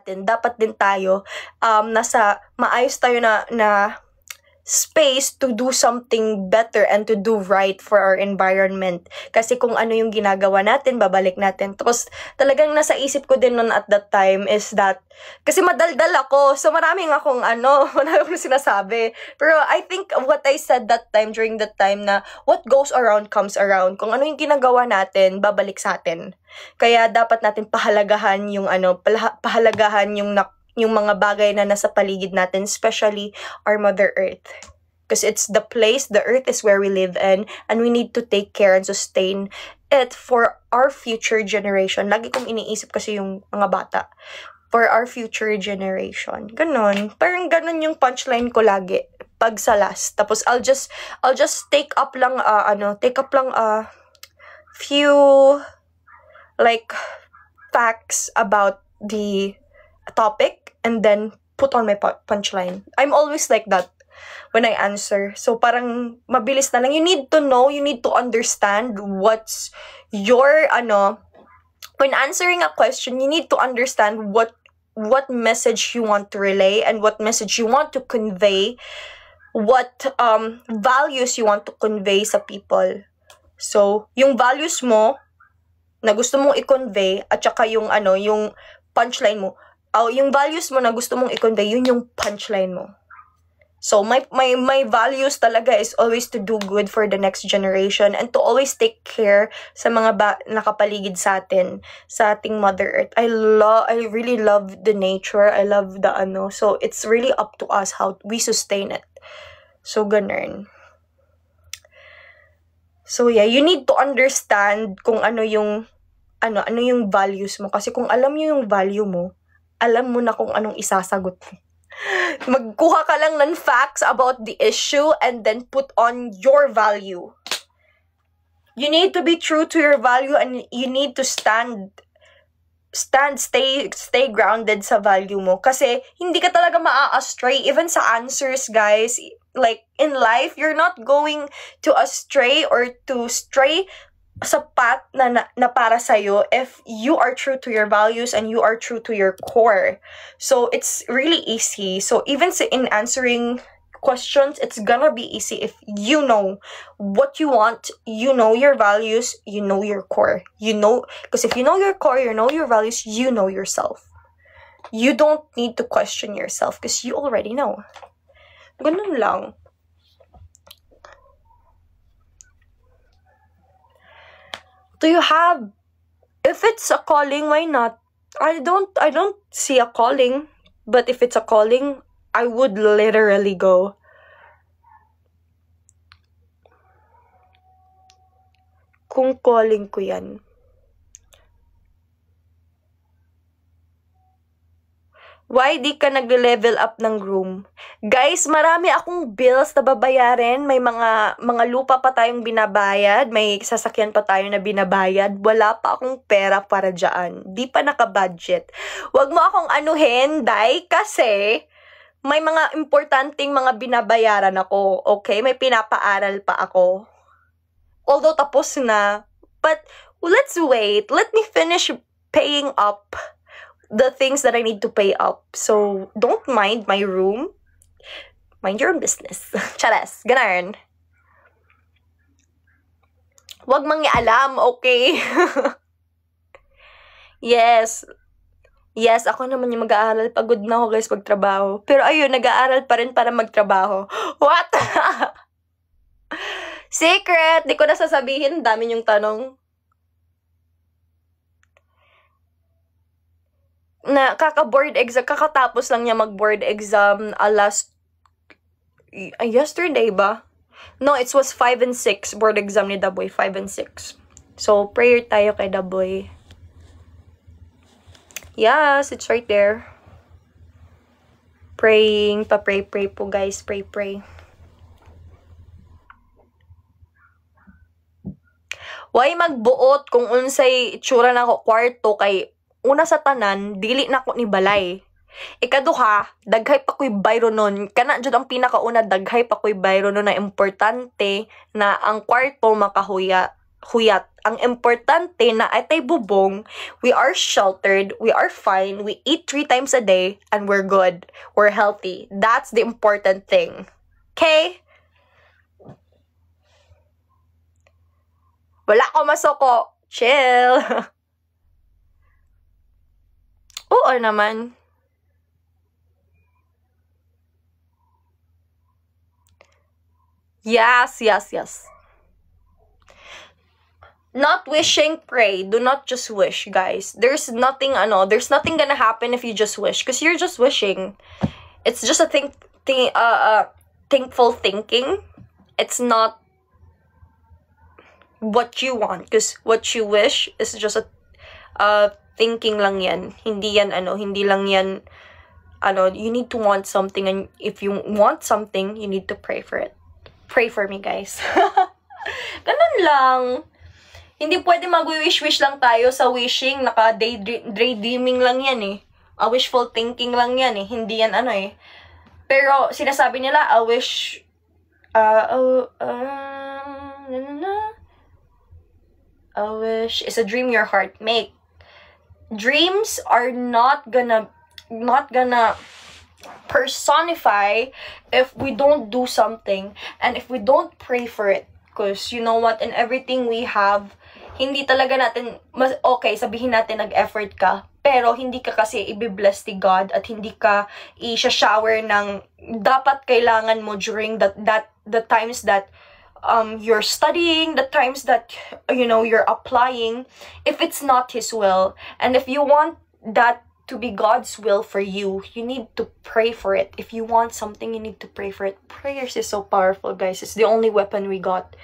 natin, dapat din tayo nasa maayos tayo na space to do something better and to do right for our environment. Kasi kung ano yung ginagawa natin, babalik natin. Tapos talagang nasa isip ko din nun at that time is that, kasi madaldal ako, so maraming akong sinasabi. Pero I think what I said that time, during that time, na what goes around comes around. Kung ano yung ginagawa natin, babalik sa atin. Kaya dapat natin pahalagahan yung pahalagahan yung mga bagay na nasa paligid natin, especially our Mother Earth. Because it's the place, the earth is where we live in, and we need to take care and sustain it for our future generation. Lagi kong iniisip kasi yung mga bata. For our future generation. Ganon. Parang ganon yung punchline ko lagi. Pag sa last. Tapos I'll just take up lang few like facts about the topic and then put on my punchline. I'm always like that when I answer. So parang mabilis na lang. You need to know, you need to understand what's your when answering a question, you need to understand what message you want to relay and what message you want to convey, what values you want to convey sa people. So yung values mo na gusto mong i-convey at saka yung yung punchline mo, yung values mo na gusto mong i-convey, yun yung punchline mo. So, my values talaga is always to do good for the next generation and to always take care sa mga nakapaligid sa atin, sa ating Mother Earth. I really love the nature. I love the So, it's really up to us how we sustain it. So, ganun. So, yeah, you need to understand kung ano yung values mo. Kasi kung alam mo yung value mo, alam mo na kung anong isasagot mo. Magkuha ka lang ng facts about the issue and then put on your value. You need to be true to your value and you need to stay grounded sa value mo. Kasi hindi ka talaga maa-astray even sa answers, guys. Like, in life, you're not going to astray or to stray sa path na para sa'yo if you are true to your values and you are true to your core. So, it's really easy. So, even in answering questions, it's gonna be easy if you know what you want, you know your values, you know your core. Because if you know your core, you know your values, you know yourself. You don't need to question yourself because you already know. Ganun lang. Do you have, if it's a calling, why not? I don't see a calling, but if it's a calling, I would literally go. Kung calling ko yan. Why di ka nag-level up ng room? Guys, marami akong bills na babayarin. May mga lupa pa tayong binabayad. May sasakyan pa tayo na binabayad. Wala pa akong pera para dyan. Di pa naka-budget. Wag mo akong anuhin, Day, kasi may mga importanteng mga binabayaran ako. Okay? May pinapaaral pa ako. Although tapos na. But let's wait. Let me finish paying up the things that I need to pay up. So, don't mind my room. Mind your own business. Charas. Ganun. Huwag mangialam, okay? Yes. Yes, ako naman yung mag-aaral. Pagod na ako, guys, magtrabaho. Pero ayun, nag-aaral pa rin para magtrabaho. What? Secret! Di ko na sasabihin. Dami yung tanong. Na kaka-board exam, kakatapos lang niya mag-board exam yesterday ba? No, it was 5 and 6 board exam ni Daboy, 5 and 6. So, prayer tayo kay Daboy. Yes, it's right there. Praying, pray po guys, pray. Why magbuot kung unsay itsura na ko kwarto kay una sa tanan, dili na ko ni balay. Ikaduha, daghay pa ko'y bayro nun. Kana dyan ang pinakauna, daghay pa ko'y bayro nun na importante na ang kwarto makahuya. huyat. Ang importante na atay bubong, we are sheltered, we are fine, we eat 3 times a day, and we're good. We're healthy. That's the important thing. Okay? Wala ko masoko. Chill. Oo naman. Yes. Not wishing, pray. Do not just wish, guys. There's nothing gonna happen if you just wish. Because you're just wishing. It's just a thankful thinking. It's not what you want. Because what you wish is just a thinking lang yan. Hindi lang yan, you need to want something. And if you want something, you need to pray for it. Pray for me, guys. Ganun lang. Hindi pwede mag-wish-wish lang tayo sa wishing. Daydreaming lang yan eh. Wishful thinking lang yan eh. Hindi yan Pero sinasabi nila, wish is a dream your heart make. Dreams are not gonna personify if we don't do something and if we don't pray for it. Because you know what, in everything we have, hindi talaga natin, okay, sabihin natin nag-effort ka, pero hindi ka kasi i-bless ni God at hindi ka i-shower ng dapat kailangan mo during the times that you're studying, the times that, you're applying, if it's not His will. And if you want that to be God's will for you, you need to pray for it. If you want something, you need to pray for it. Prayers is so powerful, guys. It's the only weapon we got.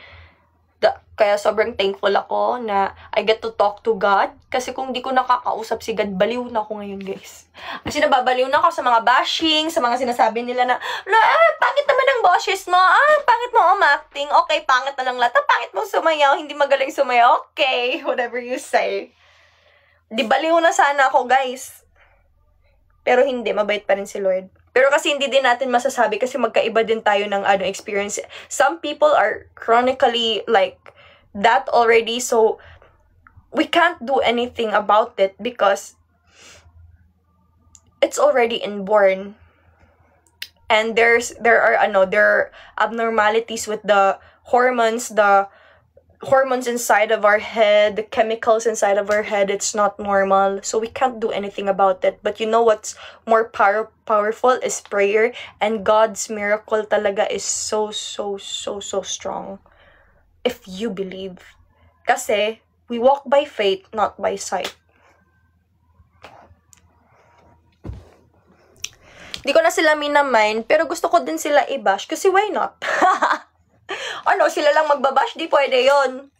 Kaya sobrang thankful ako na I get to talk to God. Kasi kung di ko nakakausap si God, baliw na ako ngayon, guys. Kasi nababaliw na ako sa mga bashing, sa mga sinasabi nila na, pangit naman ang bosses mo. Pangit mo acting. Okay, pangit na lang lahat. Pangit mo sumayaw. Hindi magaling sumayaw. Okay, whatever you say. Di baliw na sana ako, guys. Pero hindi, mabait pa rin si Lord. Pero kasi hindi din natin masasabi kasi magkaiba din tayo ng experience. Some people are chronically like that already, so we can't do anything about it because it's already inborn. And there are abnormalities with the hormones inside of our head, the chemicals inside of our head. It's not normal, so we can't do anything about it. But you know what's more powerful is prayer, and God's miracle talaga is so strong if you believe. Kasi we walk by faith, not by sight. Di ko na sila minamind, pero gusto ko din sila i-bash kasi why not? Sila lang magbabash? Di pwede yon.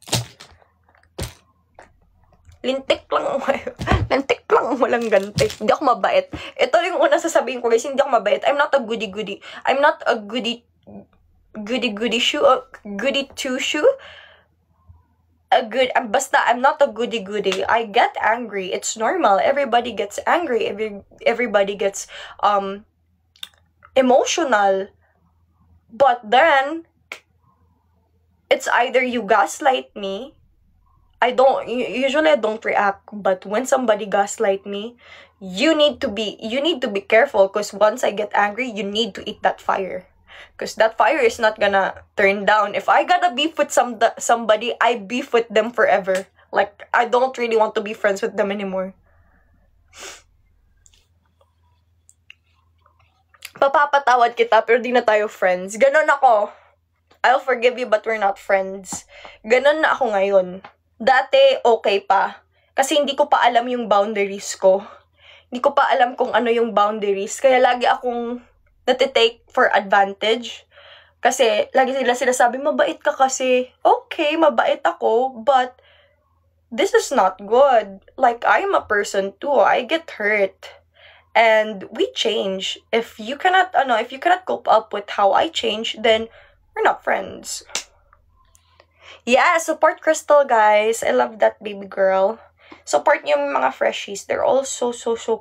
Lintik lang, walang ganti. Hindi ako mabait. Ito yung una sasabihin ko, guys, hindi ako mabait. I'm not a goody-goody. I'm not a goody two-shoe. Basta, I'm not a goody-goody. I get angry. It's normal. Everybody gets angry. Everybody gets, emotional. But then, it's either you gaslight me. Usually I don't react, but when somebody gaslight me, you need to be careful, because once I get angry, you need to eat that fire. Because that fire is not gonna turn down. If I gotta beef with somebody, I beef with them forever. Like, I don't really want to be friends with them anymore. Papapatawad kita, pero di na tayo friends. Ganon ako. I'll forgive you, but we're not friends. Ganon na ako ngayon. Dati, okay pa. Kasi hindi ko pa alam yung boundaries ko. Hindi ko pa alam kung ano yung boundaries. Kaya lagi akong natitake for advantage. Kasi lagi sila sinasabi, mabait ka kasi. Okay, mabait ako, but this is not good. Like, I'm a person too. I get hurt. And we change. If you cannot cope up with how I change, then we're not friends. Yeah, support Crystal, guys. I love that baby girl. Support niyo yung mga freshies. They're all so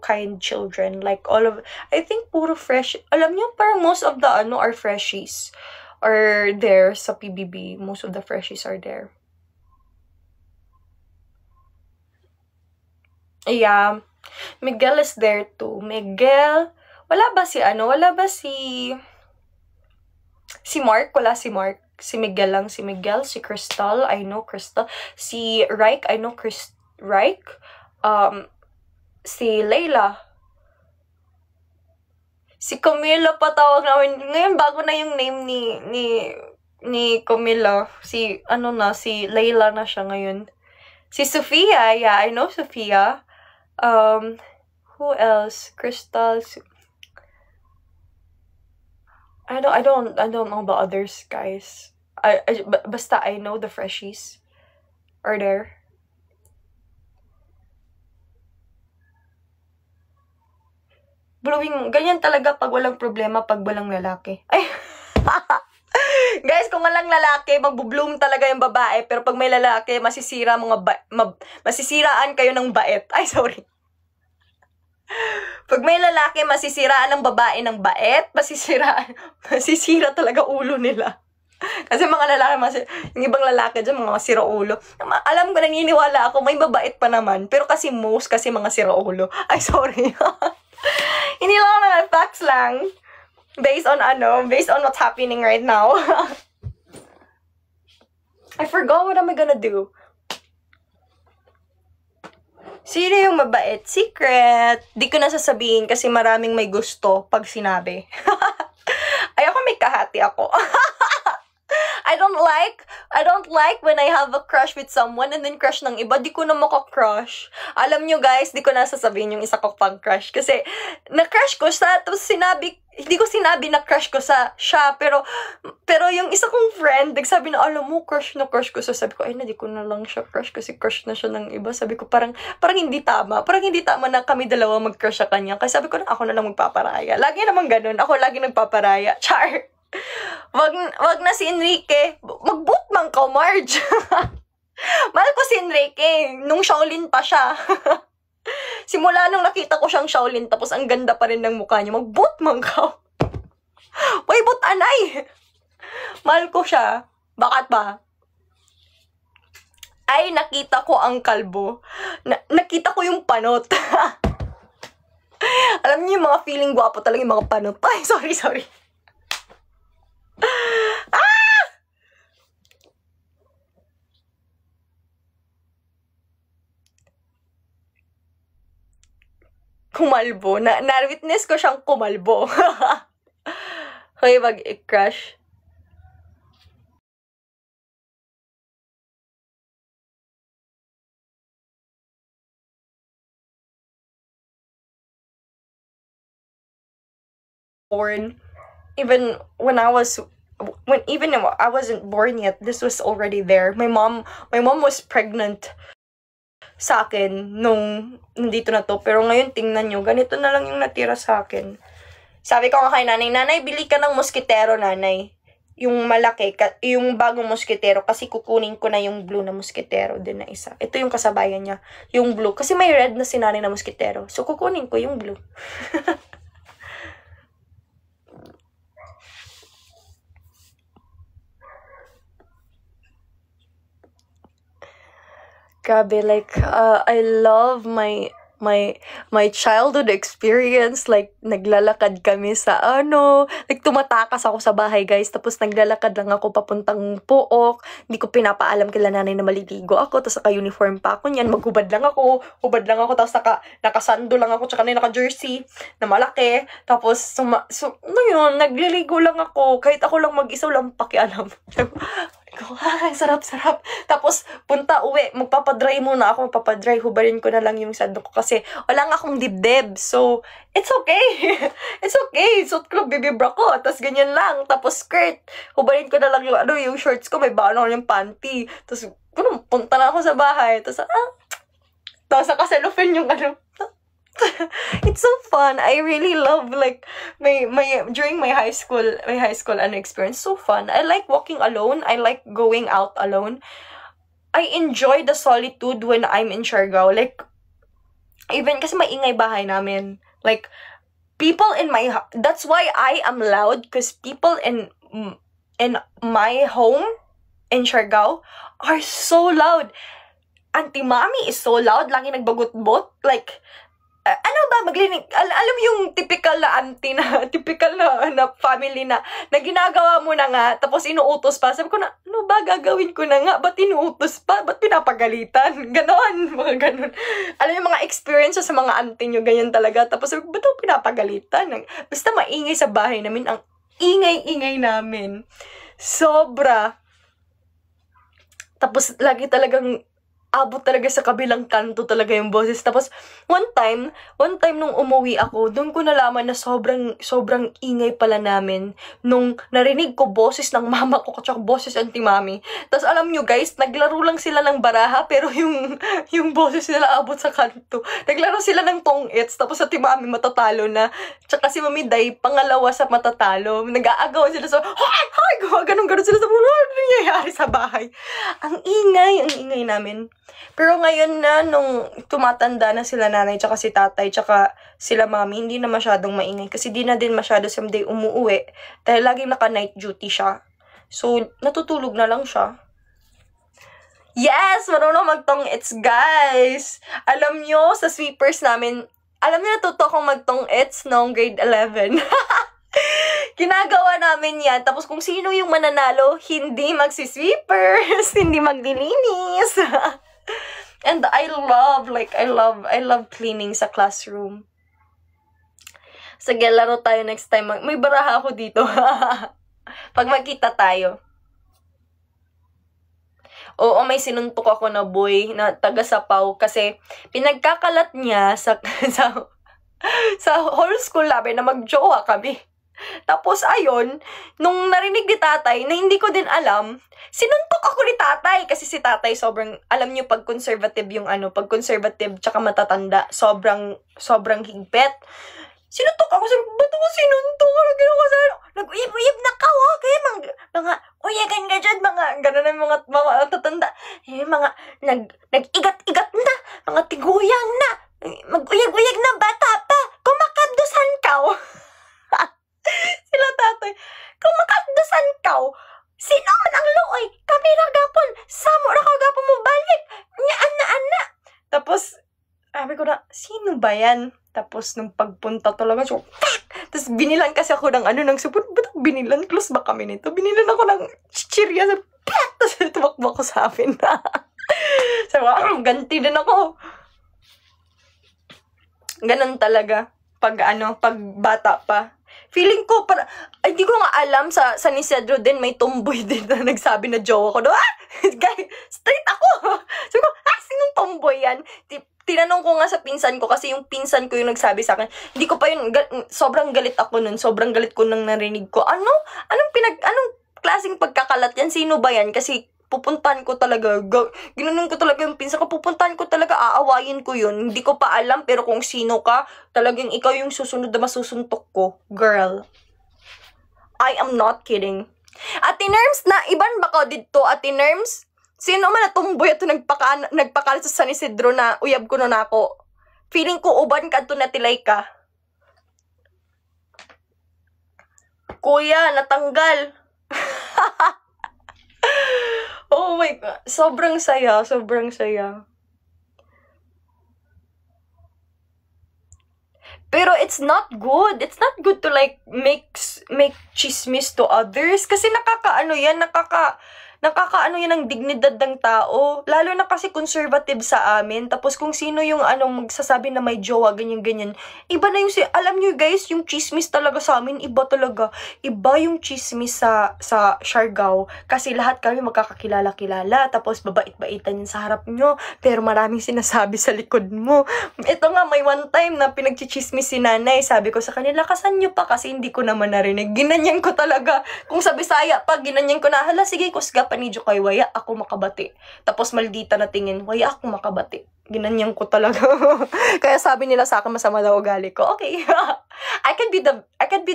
kind children. Like, I think puro fresh. Alam niyo, parang most of the are freshies. Are there sa PBB. Most of the freshies are there. Yeah. Miguel is there too. Miguel, wala ba si Mark? Wala si Mark. Si Miguel lang. Si Miguel, si Crystal, I know Crystal. Si Reik, I know Reik. Si Layla. Si Camila patawag namin. Ngayon, bago na yung name ni Camila. Si Layla na siya ngayon. Si Sophia, yeah, I know Sophia. Who else? Crystal. I don't know about others, guys. Basta I know the freshies are there. Blowing, ganyan talaga pag walang problema, pag walang lalaki. Ay, guys, kung walang lalaki, magbo-bloom talaga yung babae. Pero pag may lalaki, masisiraan kayo ng bait. Ay, sorry. Pag may lalaki, masisiraan ng babae ng bait, masisira talaga ulo nila. Kasi mga lalaki, yung ibang lalaki dyan, mga sira ulo. Alam ko, naniniwala ako, may mabait pa naman. Pero kasi mga sira ulo. Ay, sorry. Hindi lang na, facts lang. Based on what's happening right now. I forgot what am I gonna do. Sino yung mabait? Secret. Di ko na sasabihin kasi maraming may gusto pag sinabi. Ayoko may kahati ako. I don't like when I have a crush with someone and then crush ng iba. Di ko na maka-crush. Alam nyo guys, di ko na sasabihin yung isa ko pang crush. Kasi na-crush ko siya, tapos hindi ko sinabi na crush ko siya, pero yung isa kong friend, nagsabi na, alam mo, crush ko siya. Sabi ko, ay, di ko na lang siya crush kasi crush na siya ng iba. Sabi ko, parang hindi tama. Parang hindi tama na kami dalawa mag-crush sa kanya. Kasi sabi ko na, ako na lang magpaparaya. Lagi naman ganun. Ako lagi nagpaparaya. Char! Wag na si Enrique. Mag-bootman ka, Marge. Mahal ko si Enrique. Nung Shaolin pa siya. Simula nung nakita ko siyang Shaolin, tapos ang ganda pa rin ng mukha niya, mag-bootman ka. Why boot anay? Mahal ko siya. Bakit ba? Ay, nakita ko ang kalbo. Nakita ko yung panot. Alam niyo yung mga feeling gwapo talaga yung mga panot. Ay, sorry. Ah! Kumalbo. Na-witness ko siyang kumalbo. Hoy, mag-crush. Born. Even I wasn't born yet, this was already there. My mom was pregnant sa akin nung nandito na to. Pero ngayon, tingnan nyo, ganito na lang yung natira sa akin. Sabi ko nga kay nanay, bili ka ng moskitero, nanay. Yung malaki, yung bagong moskitero, kasi kukunin ko na yung blue na moskitero din na isa. Ito yung kasabayan niya, yung blue. Kasi may red na si nanay na moskitero. So, kukunin ko yung blue. Grabe, like, I love my childhood experience. Like, naglalakad kami sa like, tumatakas ako sa bahay, guys. Tapos, naglalakad lang ako papuntang Pook. Hindi ko pinapaalam kila nanay na maliligo ako. Tapos, naka-uniform pa ako niyan. Maghubad lang ako. Tapos, nakasando lang ako. Tsaka naka-jersey na malaki. Tapos, yun, nagliligo lang ako. Kahit ako lang mag-isa, lang pakialam. Sarap. Tapos, uwi, magpapadry muna ako. Hubarin ko na lang yung sando ko kasi wala nga akong dibdib. So, it's okay. It's okay. Suot ko, bibibra ko. Tapos, ganyan lang. Tapos, skirt. Hubarin ko na lang yung shorts ko. May baon ako yung panty. Tapos, punta na ako sa bahay. Tapos, nakaselofin yung it's so fun. I really love like during my high school experience. So fun. I like walking alone. I like going out alone. I enjoy the solitude when I'm in Siargao. Like, even kasi maingay bahay namin. Like, people in that's why I am loud, because people in my home in Siargao are so loud. Auntie Mommy is so loud, lagi nagbagot-bot. Like, ano ba, maglinig, alam mo yung typical na auntie na, typical na family na ginagawa mo na nga, tapos inuutos pa. Sabi ko na, ano ba, gagawin ko na nga, ba't inuutos pa, ba't pinapagalitan? Ganon, mga ganon. Alam mo yung mga experiences sa mga auntie nyo, ganyan talaga. Tapos sabi ko, ba't ako pinapagalitan? Basta maingay sa bahay namin, ang ingay-ingay namin. Sobra. Tapos lagi talagang abot talaga sa kabilang kanto talaga yung boses. Tapos, one time nung umuwi ako, doon ko nalaman na sobrang ingay pala namin. Nung narinig ko boses ng mama ko, tsaka boses Auntie Mommy. Tapos, alam nyo guys, naglaro lang sila ng baraha, pero yung boses nila abot sa kanto. Naglaro sila ng tong-its, tapos Auntie Mommy matatalo na. Tsaka si Mami Day, pangalawa sa matatalo. Nag-aagawan sila sa, hoy, ganun sila sa, ano nangyayari sa bahay? Ang ingay namin. Pero ngayon na, nung tumatanda na sila nanay, tsaka si tatay, tsaka sila mami, hindi na masyadong maingay. Kasi di na din masyado someday umuuwi. Dahil laging naka-night duty siya. So, natutulog na lang siya. Yes! Marunong magtong-its, guys! Alam nyo, sa sweepers namin, alam nyo, natuto akong magtong-its noong grade 11. Ginagawa namin yan. Tapos kung sino yung mananalo, hindi magsisweepers, hindi maglilinis. And I love cleaning sa classroom. Sige, laro tayo next time. May baraha ako dito. Pag magkita tayo. Oo, may sinuntok ako na boy na taga-Sapaw kasi pinagkakalat niya sa whole school namin na mag-jowa kami. Tapos, ayun, nung narinig ni tatay, na hindi ko din alam, sinuntok ako ni tatay. Kasi si tatay, alam niyo, pag conservative yung pag conservative, tsaka matatanda, sobrang higpit. Sinuntok ako, sabi ko, ba't ako sinuntok? Nag-uyib-uyib na ka, kaya mga uyagan ka dyan, mga, gano'n na mga tatanda. Nag-igat-igat na, mga tiguyang na, mag-uyag-uyag na, bata pa, kumakabdusan ka. Sila tatay, kumakabdusan ka. Sino man ang luoy? Kami ragapon. Samo na kagapon mo balik. Ana. Tapos, sabi ko na, sino ba yan? Tapos, nung pagpunta talaga, so, tapos binilan kasi ako ng ng supot. Ba't binilan? Close ba kami nito? Binilan ako ng chichirya. Tapos, tumakbo ko sa amin. Sabi ko, ganti din ako. Ganon talaga. Pag bata pa. Feeling ko, hindi ko nga alam, sa San Isidro din, may tomboy din na nagsabi na jowa ko. Guys, straight ako. Sabi ko, sinong tomboy yan? Tinanong ko nga sa pinsan ko, kasi yung pinsan ko yung nagsabi sa akin. Hindi ko pa yun, sobrang galit ako nun. Sobrang galit ko nang narinig ko. Anong klaseng pagkakalat yan? Sino ba yan? Kasi, pupuntahan ko talaga, ginanon ko talaga yung pinsan ko, pupuntahan ko talaga, aawayin ko yun. Hindi ko pa alam, pero kung sino ka, talagang ikaw yung susunod na masusuntok ko. Girl. I am not kidding. Ate Nerms, na iban ba ka dito, Ate Nerms? Sino man na tumboy ato nagpakalat sa San Isidro na uyab ko na ako? Feeling ko uban ka ito na tilay ka. Kuya, natanggal. Oh my God. Sobrang saya. Pero it's not good. It's not good to like make chismis to others. Kasi nakakaano yan yan ng dignidad ng tao. Lalo na kasi conservative sa amin. Tapos kung sino yung magsasabi na may jowa, ganyan. Iba na yung, alam nyo guys, yung chismis talaga sa amin, iba talaga. Iba yung chismis sa Siargao. Kasi lahat kami magkakakilala-kilala. Tapos babait-baitan yun sa harap nyo. Pero maraming sinasabi sa likod mo. Ito nga, may one time na pinagchichismis si nanay. Sabi ko sa kanila, kasan nyo pa? Kasi hindi ko naman narinig. Ginanyan ko talaga. Kung sa Bisaya, pag ginanyan ko na, hala, sige, kusga panidyo kay waya ako makabati. Tapos maldita na tingin, waya ako makabati. Ginanyan ko talaga. Kaya sabi nila sa akin, masama daw ugali ko. Okay. I can be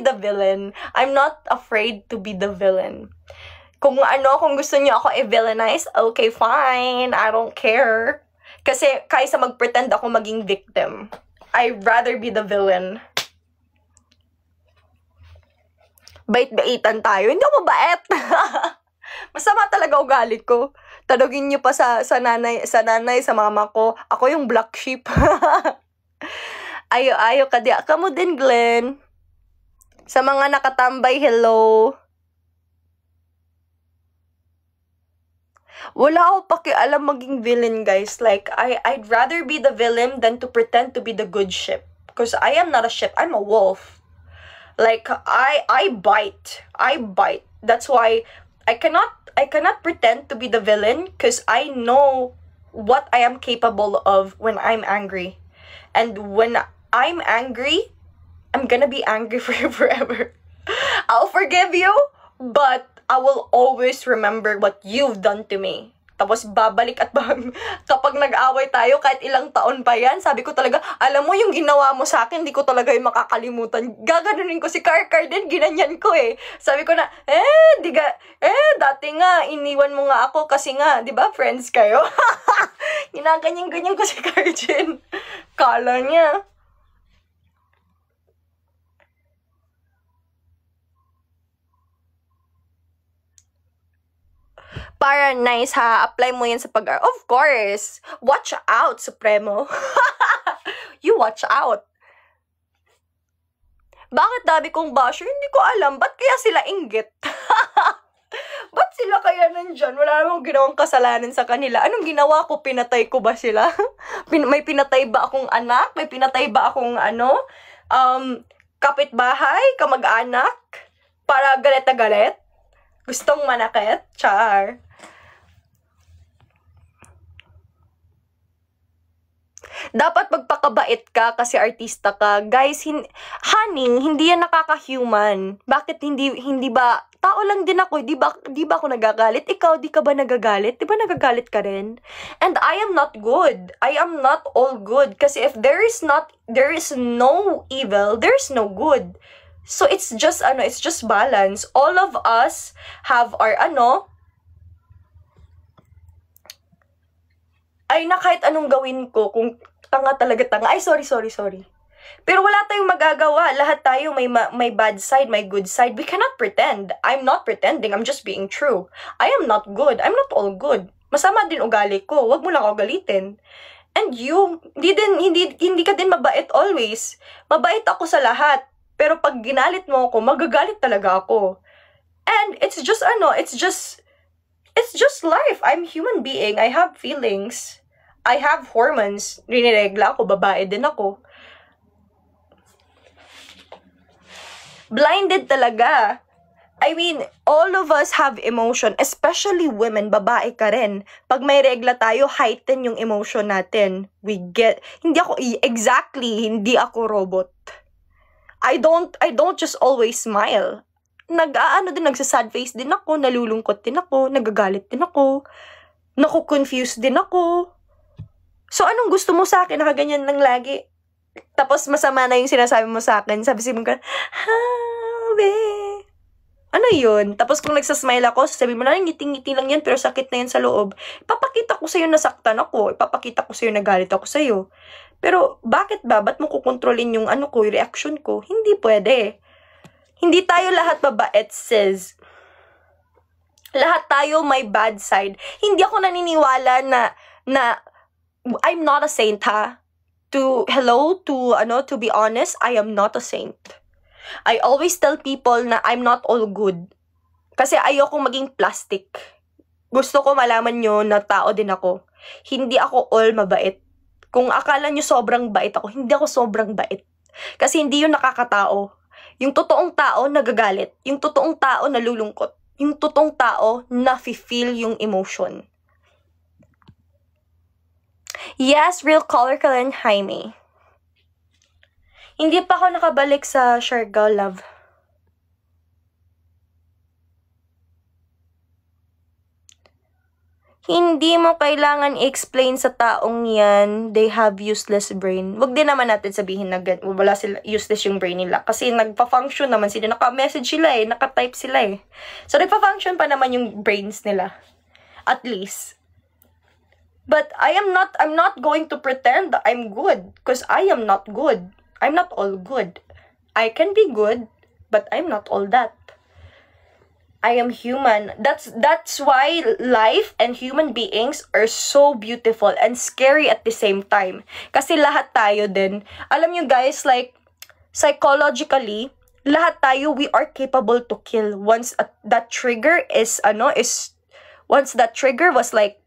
the villain. I'm not afraid to be the villain. Kung gusto niyo ako i-villainize, okay, fine. I don't care. Kasi kaysa mag-pretend ako maging victim. I'd rather be the villain. Bait-baitan tayo. Hindi ako mabait. Masama talaga ugali ko. Tanungin niyo pa sa nanay, sa mama ko, ako yung black sheep. Ayo ka di. Kamu din, Glenn. Sa mga nakatambay, hello. Wala ako pakialam maging villain, guys. Like, I'd rather be the villain than to pretend to be the good sheep. Because I am not a sheep. I'm a wolf. Like, I bite. That's why I cannot pretend to be the villain because I know what I am capable of when I'm angry. And when I'm angry, I'm gonna be angry for you forever. I'll forgive you, but I will always remember what you've done to me. Tapos babalik at kapag nag-away tayo, kahit ilang taon pa yan, sabi ko talaga, alam mo yung ginawa mo sa akin, di ko talaga yung makakalimutan. Gaganunin ko si Car din, ginanyan ko eh. Sabi ko na, dati nga, iniwan mo nga ako kasi nga, di ba, friends kayo? Ginaganyan-ganyan ko si Carjin. Kala niya. Para nice ha, apply mo yan sa Of course! Watch out, Supremo! You watch out! Bakit dami kong basher? Hindi ko alam. Ba't kaya sila inggit? Ba't sila kaya nandyan? Wala namang ginawang kasalanan sa kanila. Anong ginawa ko? Pinatay ko ba sila? May pinatay ba akong anak? May pinatay ba akong kapitbahay? Kamag-anak? Para galit na galit? Gustong manakit? Char. Dapat magpakabait ka kasi artista ka. Guys, honey, hindi yan nakaka-human. Bakit hindi ba, tao lang din ako, di ba ako nagagalit? Ikaw, di ka ba nagagalit? Di ba nagagalit ka rin? And I am not good. I am not all good. Kasi if there is no evil, there is no good. So it's just balance. All of us have our ay na kahit anong gawin ko, kung tanga talaga tanga. Ay, sorry. Pero wala tayong magagawa. Lahat tayo may bad side, may good side. We cannot pretend. I'm not pretending. I'm just being true. I am not good. I'm not all good. Masama din ugali ko. Wag mo lang ako galitin. And you, hindi ka din mabait always. Mabait ako sa lahat. Pero pag ginalit mo ako, magagalit talaga ako. And it's just life. I'm human being. I have feelings. I have hormones. Riniregla ako, babae din ako. Blinded talaga. I mean, all of us have emotion, especially women, babae ka rin. Pag may regla tayo, heighten yung emotion natin. Hindi ako robot. I don't just always smile. Nagsasad face din ako, nalulungkot din ako, nagagalit din ako, naku-confused din ako. So, anong gusto mo sa akin? Nakaganyan lang lagi. Tapos, masama na yung sinasabi mo sa akin. Sabi mo ka, ano yun? Tapos, kung nagsasmile ako, sabi mo na, ngiti-ngiti lang yan, pero sakit na yan sa loob. Ipapakita ko sa'yo nasaktan ako. Ipapakita ko sa'yo nagalit ako sa'yo. Pero, bakit ba? Ba't mo kukontrolin yung yung reaction ko? Hindi pwede. Hindi tayo lahat mabait, sis. Lahat tayo may bad side. Hindi ako naniniwala na I'm not a saint, ha? To be honest, I am not a saint. I always tell people na I'm not all good. Kasi ayoko maging plastic. Gusto ko malaman nyo na tao din ako. Hindi ako all mabait. Kung akala nyo sobrang bait ako, hindi ako sobrang bait. Kasi hindi yun nakakatao. Yung totoong tao nagagalit. Yung totoong tao nalulungkot. Yung totoong tao na-feel yung emotion. Yes, real color ka rin, Jaime. Hindi pa ako nakabalik sa Siargao, love. Hindi mo kailangan i-explain sa taong yan, they have useless brain. Wag din naman natin sabihin na wala sila, useless yung brain nila. Kasi nagpa-function naman sila, naka-message sila naka-type sila So, nagpa-function pa naman yung brains nila. At least. But I'm not going to pretend that I'm good. Because I am not good. I'm not all good. I can be good, but I'm not all that. I am human. That's why life and human beings are so beautiful and scary at the same time. Kasi lahat tayo din. Alam nyo guys, like, psychologically, lahat tayo, we are capable to kill. Once that trigger once that trigger was like,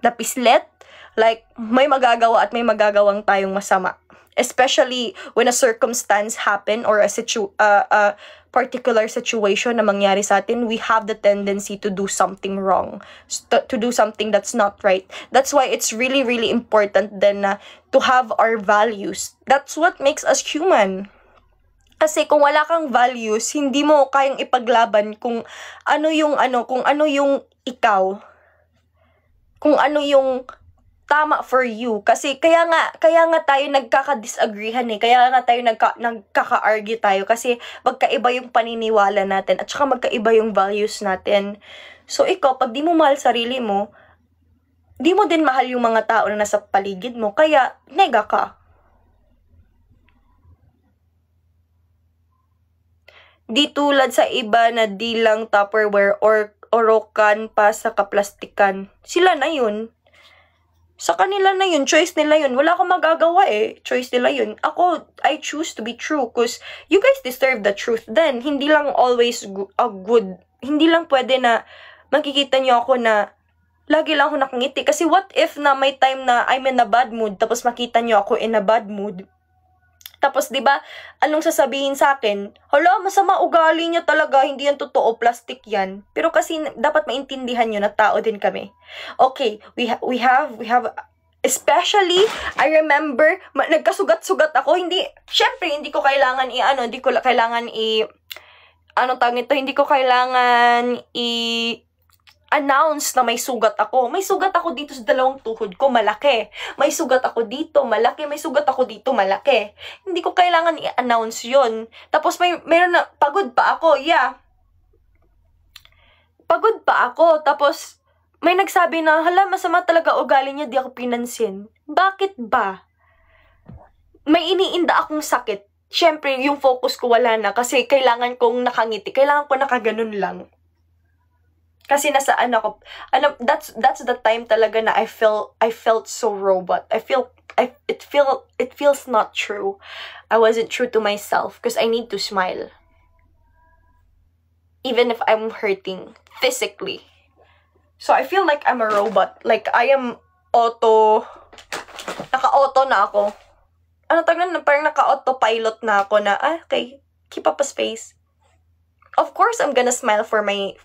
napislet, like, may magagawa at may magagawang tayong masama. Especially when a circumstance happen or a particular situation na mangyari sa atin, we have the tendency to do something wrong, to do something that's not right. That's why it's really, really important then to have our values. That's what makes us human. Kasi kung wala kang values, hindi mo kayang ipaglaban kung ano yung ikaw, kung ano yung tama for you. Kasi kaya nga tayo nagkaka-disagreehan kaya nga tayo nagkaka-argue tayo kasi magkaiba yung paniniwala natin at saka magkaiba yung values natin. So ikaw, pag di mo mahal sarili mo, di mo din mahal yung mga tao na nasa paligid mo, kaya nega ka. Di tulad sa iba na di lang Tupperware or orokan pa sa kaplastikan. Sila na yun. Sa kanila na yun, choice nila yun. Wala akong magagawa choice nila yun. Ako, I choose to be true because you guys deserve the truth. Then, hindi lang always good. Hindi lang pwede na makikita nyo ako na lagi lang ako nakangiti. Kasi what if na may time na I'm in a bad mood tapos makita nyo ako in a bad mood? Tapos, di ba, anong sasabihin sa akin? Hala, masama ugali niya talaga, hindi yan totoo, plastic yan. Pero kasi dapat maintindihan nyo na tao din kami. Okay, we have, especially, I remember, nagkasugat-sugat ako, syempre, hindi ko kailangan hindi ko kailangan announce na may sugat ako. May sugat ako dito sa dalawang tuhod ko, malaki. May sugat ako dito, malaki. May sugat ako dito, malaki. Hindi ko kailangan i-announce yun. Tapos meron na, pagod pa ako, yeah. Pagod pa ako. Tapos, may nagsabi na, hala, masama talaga ugali niya, di ako pinansin. Bakit ba? May iniinda akong sakit. Syempre, yung focus ko wala na kasi kailangan kong nakangiti. Kailangan ko nakaganon lang. Kasi nasaan ako, that's the time talaga na I felt so robot. It feels not true. I wasn't true to myself because I need to smile. Even if I'm hurting physically. So I feel like I'm a robot. Like I am naka-auto na ako. Parang naka-autopilot na ako na, okay, keep up a space. Of course, I'm gonna smile for my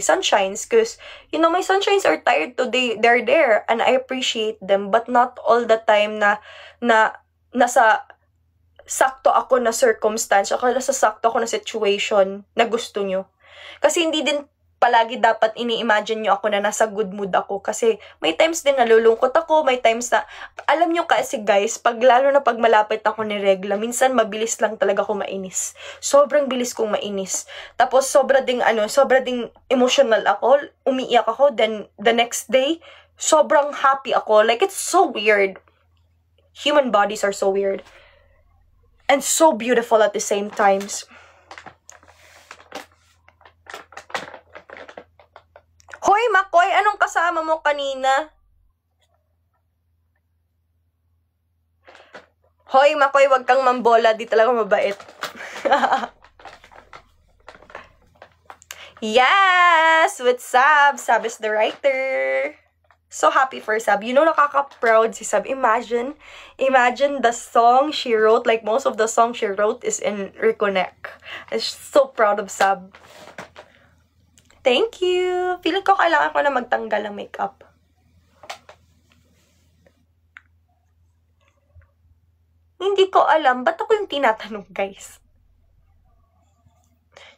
sunshines because, my sunshines are tired today. They're there and I appreciate them. But not all the time na nasa sakto ako na circumstance o nasa sakto ako na situation na gusto nyo. Kasi hindi din palagi dapat ini-imagine nyo ako na nasa good mood ako. Kasi may times din nalulungkot ako, may times na, alam nyo kasi guys, lalo na pag malapit ako ni regla, minsan mabilis lang talaga ako mainis. Sobrang bilis kong mainis. Tapos sobra ding emotional ako, umiiyak ako, then the next day, sobrang happy ako. Like, it's so weird. Human bodies are so weird. And so beautiful at the same times. Hoy, Makoy, anong kasama mo kanina? Hoy, Makoy, wag kang mambola. Di talaga mabait. Yes! With Sab. Sab is the writer. So happy for Sab. Nakaka-proud si Sab. Imagine the song she wrote. Like, most of the song she wrote is in Reconnect. I'm so proud of Sab. Thank you. Feeling ko kailangan ko na magtanggal ng makeup. Hindi ko alam. Ba't ako yung tinatanong, guys?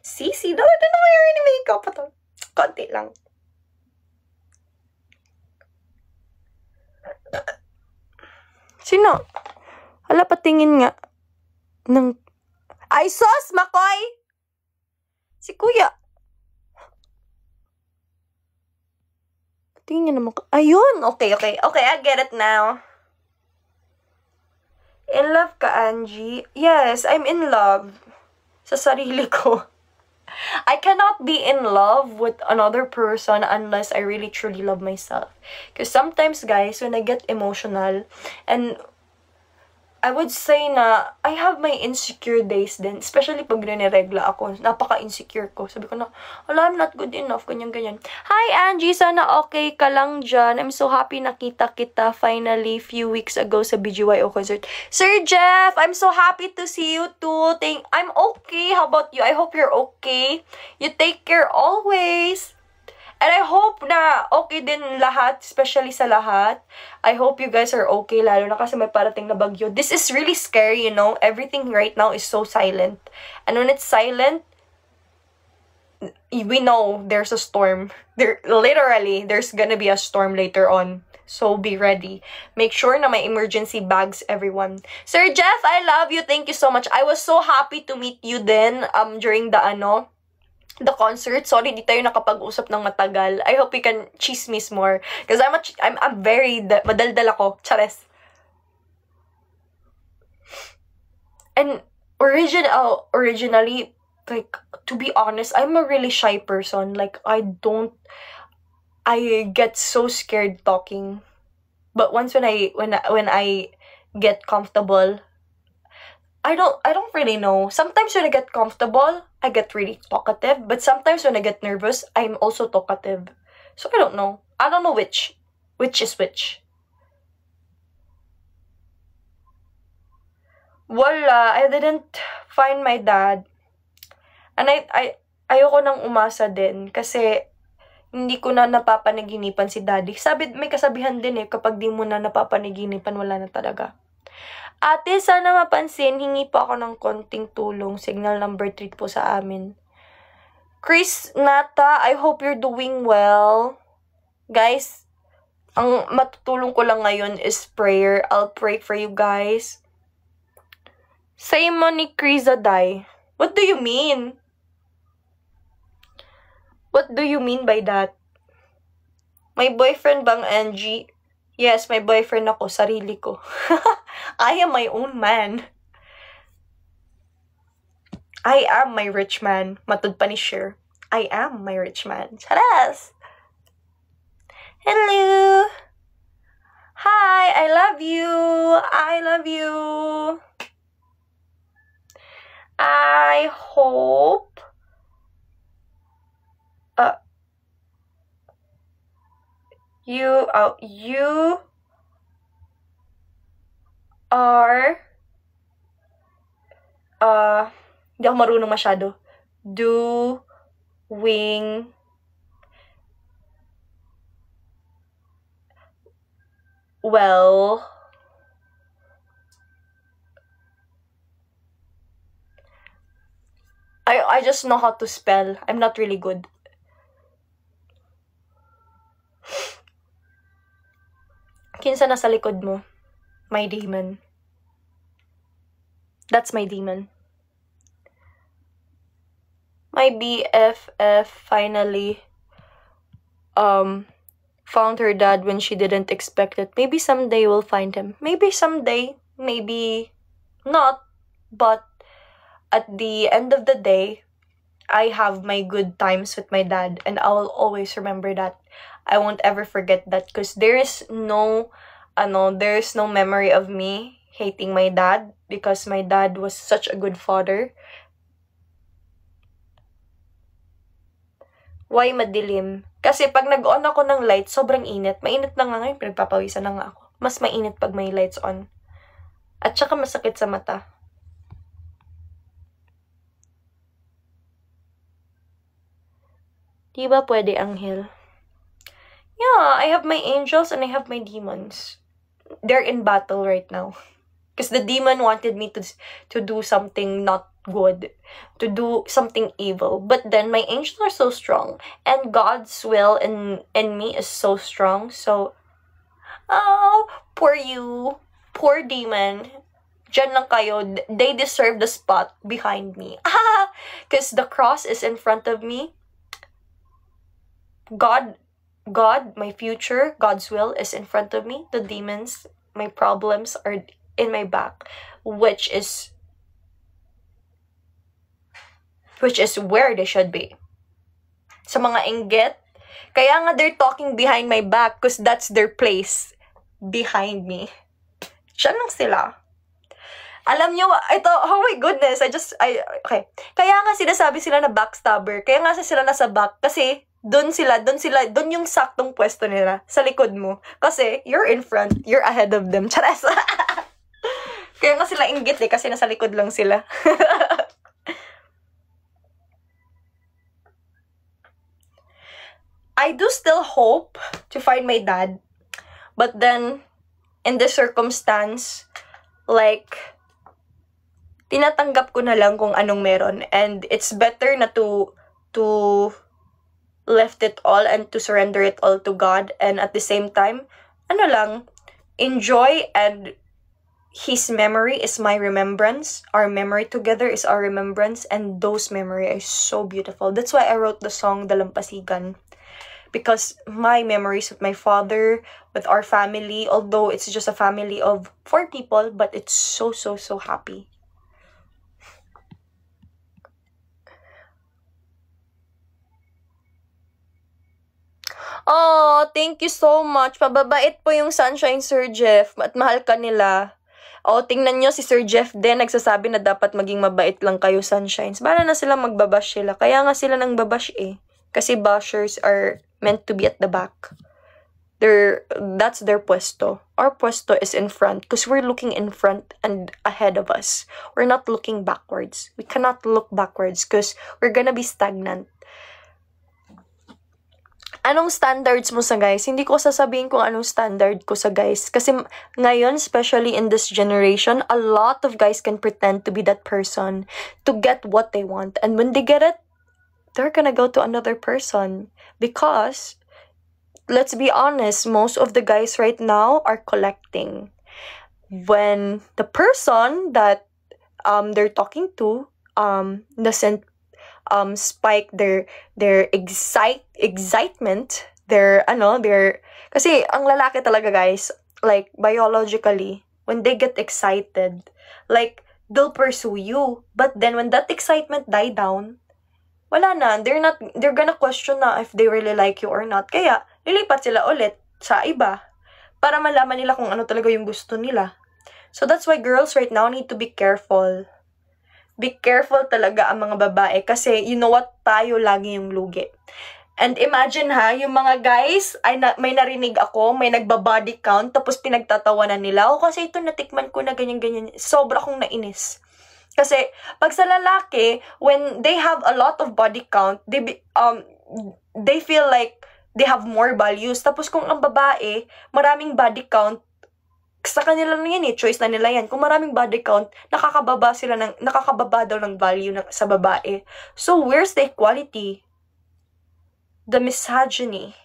Sisi, dapat na nangyari ni makeup. Konti lang. Sino? Hala, patingin nga. Ay, sus, Makoy! Si Kuya. Tingin naman ko. Ayun! Okay, I get it now. In love ka, Angie? Yes, I'm in love. Sa sarili ko. I cannot be in love with another person unless I really truly love myself. Because sometimes, guys, when I get emotional, and I would say na I have my insecure days din. Especially pag niregla ako. Napaka-insecure ko. Sabi ko na, I'm not good enough. Ganyan. Hi, Angie. Sana okay ka lang dyan. I'm so happy nakita kita finally few weeks ago sa BGYO concert. Sir Jeff, I'm so happy to see you too. I'm okay. How about you? I hope you're okay. You take care always. And I hope na okay din lahat, especially sa lahat. I hope you guys are okay, lalo na kasi may parating na bagyo. This is really scary, you know? Everything right now is so silent. And when it's silent, we know there's a storm. There's gonna be a storm later on. So be ready. Make sure na may emergency bags, everyone. Sir Jeff, I love you. Thank you so much. I was so happy to meet you then during the concert. Sorry, di tayo nakapag-usap ng matagal. I hope we can chismis more. Because I'm very, madaldal ako. Chares. And originally, like, to be honest, I'm a really shy person. Like, I get so scared talking. But once when I get comfortable, I don't really know. Sometimes when I get comfortable, I get really talkative. But sometimes when I get nervous, I'm also talkative. So I don't know. I don't know which is which. Wala. I didn't find my dad. And ayoko nang umasa din. Kasi hindi ko na napapanaginipan si daddy. May kasabihan din kapag di mo na napapanaginipan, wala na talaga. Ate, sana mapansin, hingi po ako ng konting tulong. Signal number 3 po sa amin. Chris Nata, I hope you're doing well. Guys, ang matutulong ko lang ngayon is prayer. I'll pray for you guys. Simon ni Crisaday. What do you mean? What do you mean by that? My boyfriend bang, Angie? Yes, my boyfriend ako, sarili ko. I am my own man. I am my rich man. Matud pa ni Cher. I am my rich man. Charas! Hello! Hi! I love you! I love you! I hope you are hindi ako marunong masyado. Doing well. I just know how to spell. I'm not really good. Kinsa nasa likod mo? My demon. That's my demon. My BFF finally found her dad when she didn't expect it. Maybe someday we'll find him. Maybe someday. Maybe not. But at the end of the day, I have my good times with my dad. And I will always remember that. I won't ever forget that. Because there's no memory of me hating my dad. Because my dad was such a good father. Why madilim? Kasi pag nag-on ako ng lights, sobrang init. Mainit na nga ngayon, pinagpapawisan na nga ako. Mas mainit pag may lights on. At saka masakit sa mata. Di ba pwede, Anghel? Yeah, I have my angels and I have my demons. They're in battle right now. Because the demon wanted me to do something not good, to do something evil. But then my angels are so strong. And God's will in me is so strong. So, oh, poor you. Poor demon. Diyan lang kayo. They deserve the spot behind me. Because the cross is in front of me. God, my future, God's will is in front of me. The demons, my problems are in my back, which is which is where they should be. Sa mga inggit, kaya nga they're talking behind my back because that's their place behind me. Siya lang sila. Alam nyo, ito, oh my goodness, okay. Kaya nga sinasabi sila na backstabber, kaya nga sila nasa back, kasi doon yung saktong pwesto nila, sa likod mo. Kasi, you're in front, you're ahead of them. Charas! Kaya nga sila inggit kasi nasa likod lang sila. I do still hope to find my dad, but then, in this circumstance, like, tinatanggap ko na lang kung anong meron. And it's better na to left it all and to surrender it all to God. And at the same time, enjoy, and His memory is my remembrance. Our memory together is our remembrance. And those memories are so beautiful. That's why I wrote the song Dalampasigan. Because my memories with my father, with our family, although it's just a family of 4 people, but it's so, so, so happy. Oh, thank you so much. Mababait po yung Sunshine, Sir Jeff. At mahal ka nila. Oh, tingnan nyo si Sir Jeff din. Nagsasabi na dapat maging mabait lang kayo, Sunshines. Bala na sila magbabash sila. Kaya nga sila nang babash eh. Kasi bashers are meant to be at the back. That's their pwesto. Our pwesto is in front because we're looking in front and ahead of us. We're not looking backwards. We cannot look backwards because we're gonna be stagnant. Anong standards mo sa guys? Hindi ko sasabihin kung anong standard ko sa guys. Kasi ngayon, especially in this generation, a lot of guys can pretend to be that person to get what they want. And when they get it, they're gonna go to another person. Because, let's be honest, most of the guys right now are collecting. When the person that they're talking to doesn't spike their excitement, kasi ang lalaki talaga guys, like biologically, when they get excited, like they'll pursue you, but then when that excitement die down, wala na, they're gonna question na if they really like you or not, kaya lilipat sila ulit sa iba para malaman nila kung ano talaga yung gusto nila. So that's why girls right now need to be careful. Be careful talaga ang mga babae kasi you know what, tayo lagi yung lugi. And imagine yung mga guys, may narinig ako, may nagba-body count, tapos pinagtatawanan nila, kasi ito natikman ko na ganyan-ganyan. Sobra akong nainis. Kasi pag sa lalaki, when they have a lot of body count, they feel like they have more values. Tapos kung ang babae, maraming body count, sa kanila na yan choice na nila yan. Kung maraming body count, nakakababa daw ng value sa babae. So, where's the equality? The misogyny.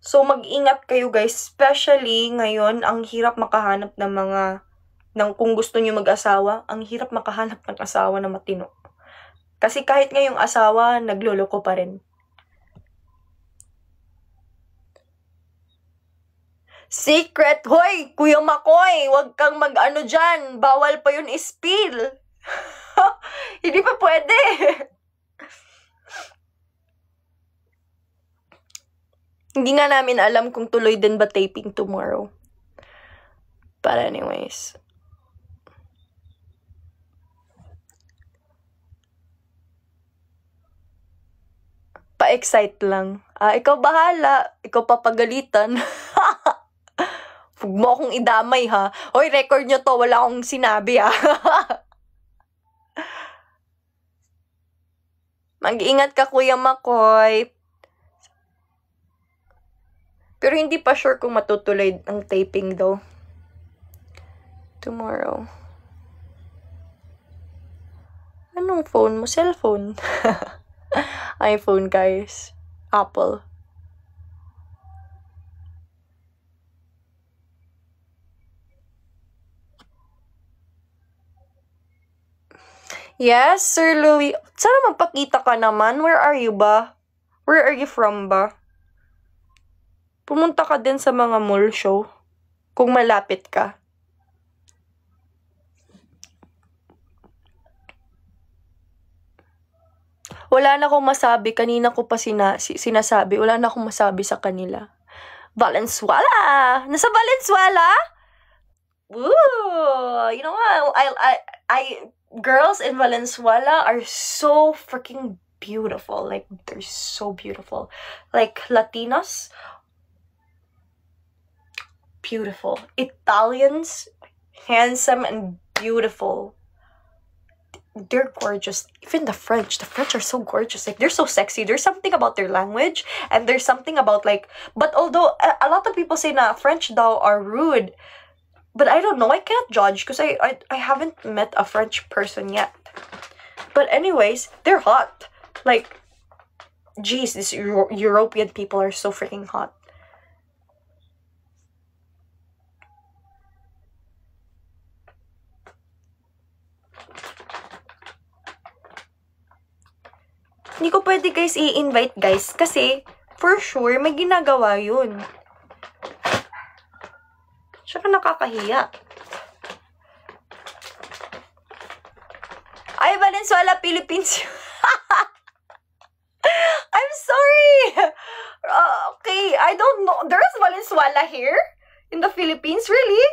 So, mag-ingat kayo guys. Especially ngayon, ang hirap makahanap ng kung gusto nyo mag-asawa, ang hirap makahanap ng asawa na matino. Kasi kahit ngayong asawa, nagloloko pa rin. Secret! Hoy! Kuya Makoy! Huwag kang mag-ano dyan. Bawal pa yun ispill. Hindi pa pwede. Hindi nga namin alam kung tuloy din ba taping tomorrow. But anyways. Pa-excite lang. Ikaw bahala. Ikaw papagalitan. Huwag mo akong idamay ha. Hoy, record nyo to. Wala akong sinabi ha. Mag-ingat ka, Kuya Makoy. Pero hindi pa sure kung matutuloy ang taping daw. Tomorrow. Anong phone mo? Cellphone. iPhone, guys. Apple. Yes, Sir Louis. Sana magpakita ka naman. Where are you ba? Where are you from ba? Pumunta ka din sa mga mall show. Kung malapit ka. Wala na akong masabi. Kanina ko pa sinasabi. Wala na akong masabi sa kanila. Valenzuela! Nasa Valenzuela? Ooh! You know what? Girls in Valenzuela are so freaking beautiful. Like, they're so beautiful. Like, Latinas, beautiful. Italians, handsome and beautiful. They're gorgeous. Even the French are so gorgeous. Like, they're so sexy. There's something about their language, and there's something about, like, but although a lot of people say na French daw are rude, but I don't know. I can't judge because I haven't met a French person yet. But anyways, they're hot. Like, geez, these European people are so freaking hot. Hindi ko pwede guys i-invite guys kasi for sure may ginagawa yun. Tsaka nakakahiya. Ay, Valenzuela, Philippines. I'm sorry. Okay, I don't know. There's Valenzuela here in the Philippines, really?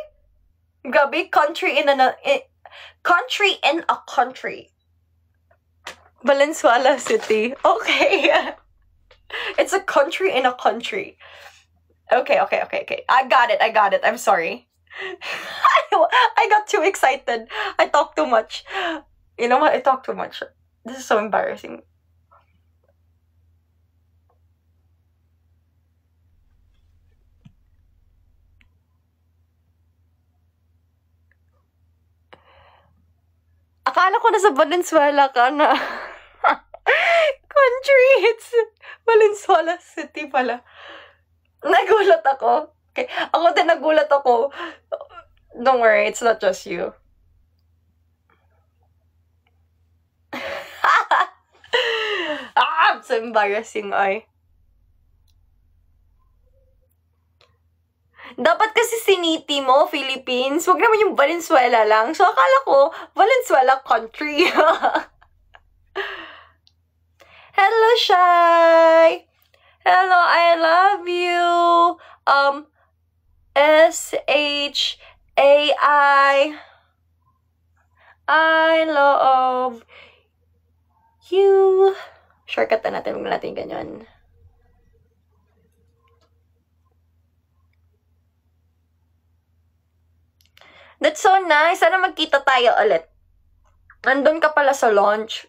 Grabe, country in a country. Valenzuela City. Okay. It's a country in a country. Okay. I got it. I'm sorry. I got too excited. I talk too much. You know what? I talk too much. This is so embarrassing. Akala ko nasa Valenzuela ka na. Country. It's Valenzuela City pala. Nagulat ako. Okay. Ako din nagulat ako. Don't worry, it's not just you. I'm so embarrassing, ay. Dapat kasi siniti mo, Philippines. Huwag naman yung Valenzuela lang. So, akala ko, Valenzuela country. Hello, Shai! Hello, I love you. S-H-A-I. I love you. Shortcut na natin. Huwag na natin ganyan. That's so nice. Sana magkita tayo ulit. Nandun ka pala sa launch.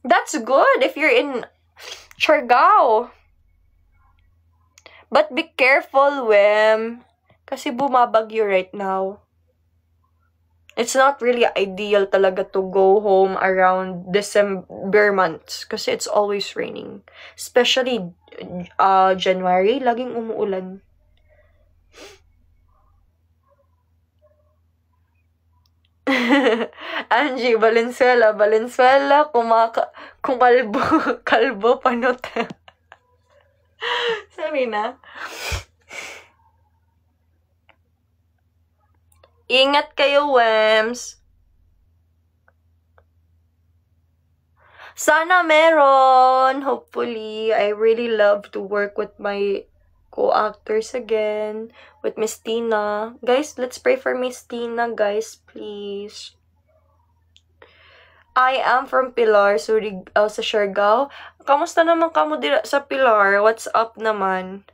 That's good if you're in Siargao. But be careful, Wem. Kasi bumabagyo right now. It's not really ideal talaga to go home around December months. Kasi it's always raining. Especially January, laging umuulan. Angie, Valenzuela, kalbo, panot. Sorry na. Ingat kayo, Wems. Sana meron. Hopefully, I really love to work with my co-actors again, with Miss Tina. Guys, let's pray for Miss Tina, guys, please. I am from Pilar, sa Siargao. Kamusta naman kamo dira sa Pilar? What's up naman?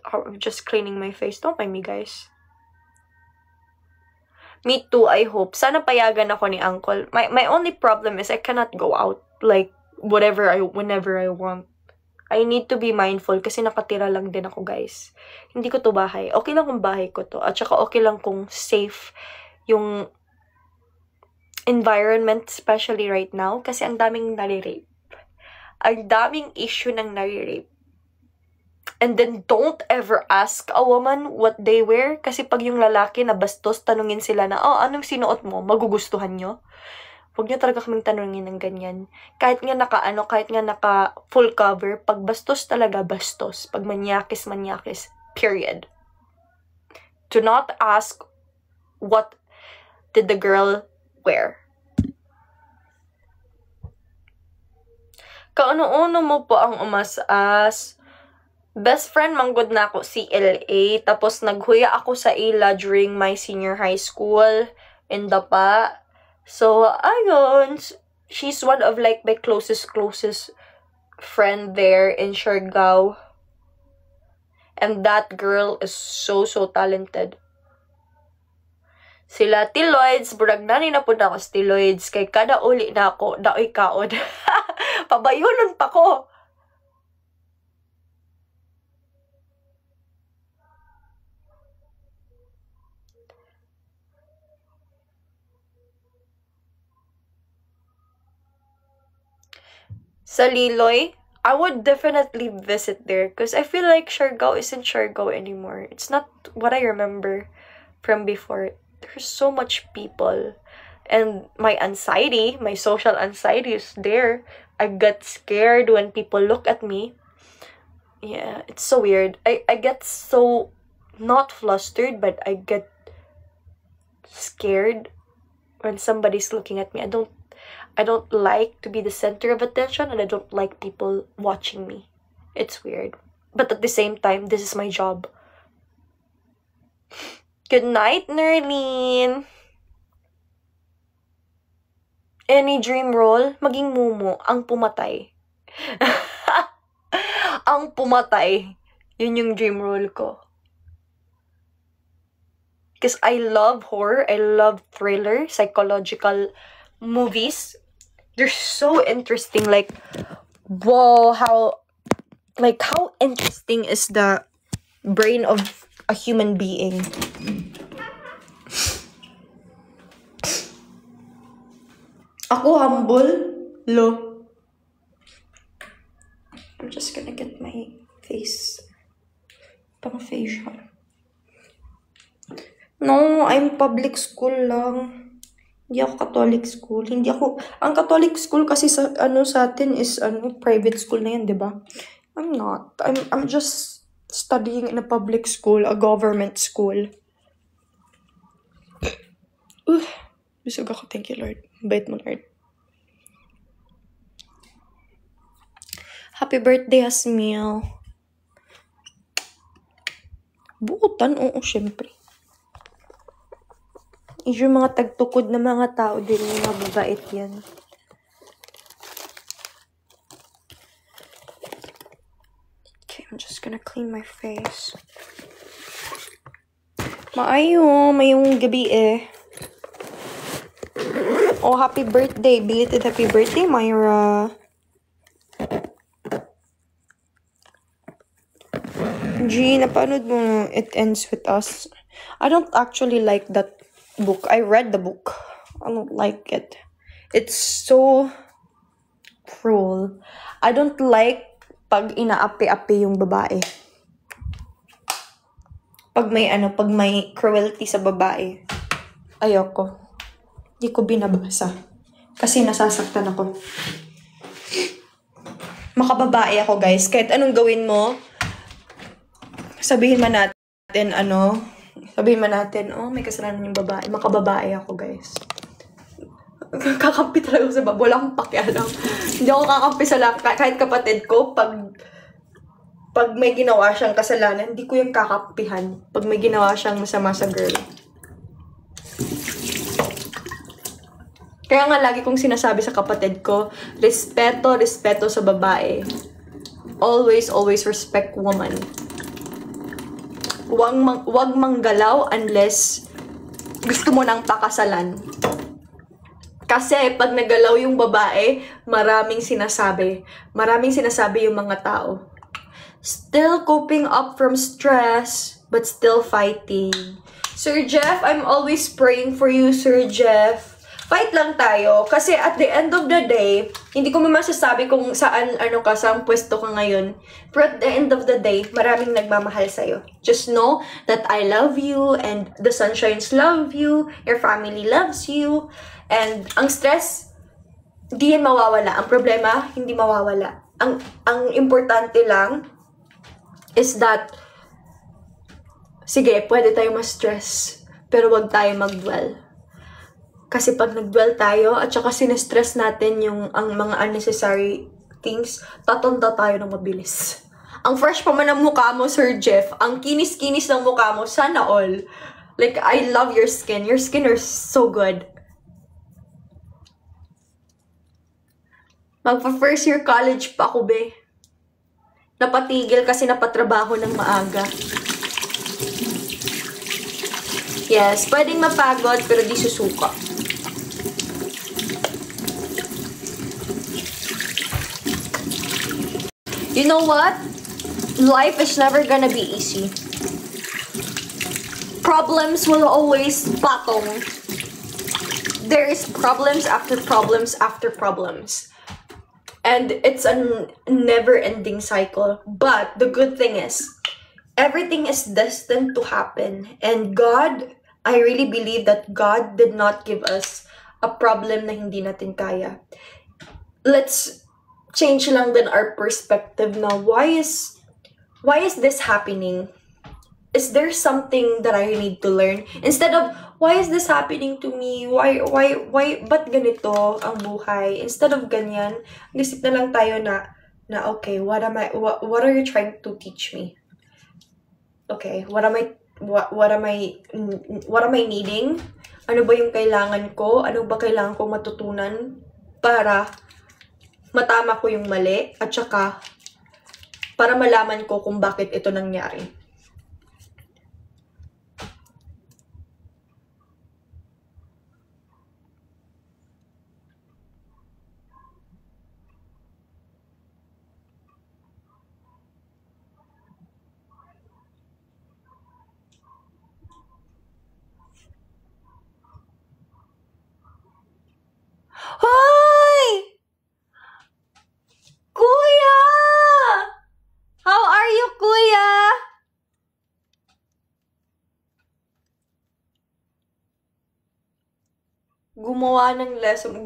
I'm just cleaning my face. Don't mind me, guys. Me too, I hope. Sana payagan ako ni Uncle. My only problem is I cannot go out. Like, whenever I want. I need to be mindful kasi nakatira lang din ako, guys. Hindi ko to bahay. Okay lang kung bahay ko to. At saka okay lang kung safe yung environment, especially right now. Kasi ang daming nare-rape. Ang daming issue ng nare-rape. And then, don't ever ask a woman what they wear. Kasi pag yung lalaki na bastos, tanungin sila na, oh, anong sinuot mo? Magugustuhan nyo? Huwag nyo talaga kaming tanungin ng ganyan. Kahit nga kahit nga naka full cover, pag bastos talaga, bastos. Pag manyakis, manyakis. Period. Do not ask what did the girl wear. Kaano-ano mo po ang umas-as. Best friend manggod na ako si LA. Tapos naghuya ako sa ila during my senior high school in Dapa. So, ayun, she's one of like my closest friend there in Siargao. And that girl is so talented. Sila Tiloids, burag nani na po na ako Tiloids. Kay kada uli na ako, daoy kaod. Pabayulon pa ko. Sa Liloy, I would definitely visit there because I feel like Siargao isn't Siargao anymore. It's not what I remember from before. There's so much people. And my anxiety, my social anxiety is there. I get scared when people look at me. Yeah, it's so weird. I get so not flustered, but I get scared when somebody's looking at me. I don't like to be the center of attention, and I don't like people watching me. It's weird. But at the same time, this is my job. Good night, Nerlene. Any dream role? Maging mumu, ang pumatay. Ang pumatay. Yun yung dream role ko. Because I love horror, I love thriller, psychological movies. They're so interesting. Like, whoa, how interesting is the brain of a human being. Ako humble, lo. I'm just gonna get my face pang facial. No, I'm public school lang. Hindi ako Catholic school. Ang Catholic school kasi sa atin is private school na yan, 'di ba? I'm not. I'm just studying in a public school, a government school. Busog ako, thank you Lord. Bait mo Lord. Happy birthday, Hasmiel. Buutan, oo, syempre. Yung mga tagtukod na mga tao din, yung mababait yan. Okay, I'm just gonna clean my face. Maayo, mayong gabi eh. Oh, happy birthday. Belated happy birthday, Myra. G, napanood mo It Ends With Us. I don't actually like that book. I read the book. I don't like it. It's so cruel. I don't like pag inaapi-api yung babae. Pag may cruelty sa babae. Ayoko. Hindi ko binabasa. Kasi nasasaktan ako. Makababae ako, guys. Kahit anong gawin mo, sabihin man natin, oh, may kasalanan yung babae. Makababae ako, guys. Kakampi talaga sa babae. Wala akong pakialam. Hindi ako kakampi sa lahat. Kahit kapatid ko, pag may ginawa siyang kasalanan, hindi ko yung kakampihan. Pag may ginawa siyang masama sa girl. Kaya nga lagi kong sinasabi sa kapatid ko, respeto sa babae. Always respect woman. Huwag manggalaw unless gusto mo nang pakasalan. Kasi pag nagalaw yung babae, maraming sinasabi. Maraming sinasabi yung mga tao. Still coping up from stress, but still fighting. Sir Jeff, I'm always praying for you, Sir Jeff. fight lang tayo. Kasi at the end of the day, hindi ko masasabi kung saan pwesto ka ngayon. Pero at the end of the day, maraming nagmamahal sa'yo. Just know that I love you and the Sunshines love you, your family loves you, and ang stress, di yan mawawala. Ang problema, hindi mawawala. Ang importante lang is that, sige, pwede tayo ma-stress, pero wag tayo mag-dwell. Kasi pag nag-dwell tayo, at saka sinestress natin ang mga unnecessary things, tatanda tayo ng mabilis. Ang fresh pa man ng mukha mo, Sir Jeff. Ang kinis-kinis ng mukha mo, sana all. Like, I love your skin. Your skin is so good. Magpa-first year college pa ako, be. Napatigil kasi napatrabaho ng maaga. Yes, pwedeng mapagod pero di susuka. You know what? Life is never gonna be easy. Problems will always patong. There is problems after problems after problems. And it's a never-ending cycle. But the good thing is, everything is destined to happen. And God, I really believe that God did not give us a problem na hindi natin kaya. Let's change lang din our perspective now. Why is this happening? Is there something that I need to learn? Instead of, why is this happening to me? Why, ba't ganito ang buhay? Instead of ganyan, isip na lang tayo na okay, what are you trying to teach me? Okay, what am I needing? Ano ba yung kailangan ko? Ano ba kailangan ko matutunan para matama ko yung mali at saka para malaman ko kung bakit ito nangyari. Hoy! Kuya! How are you, Kuya? Gumawa ng lesson.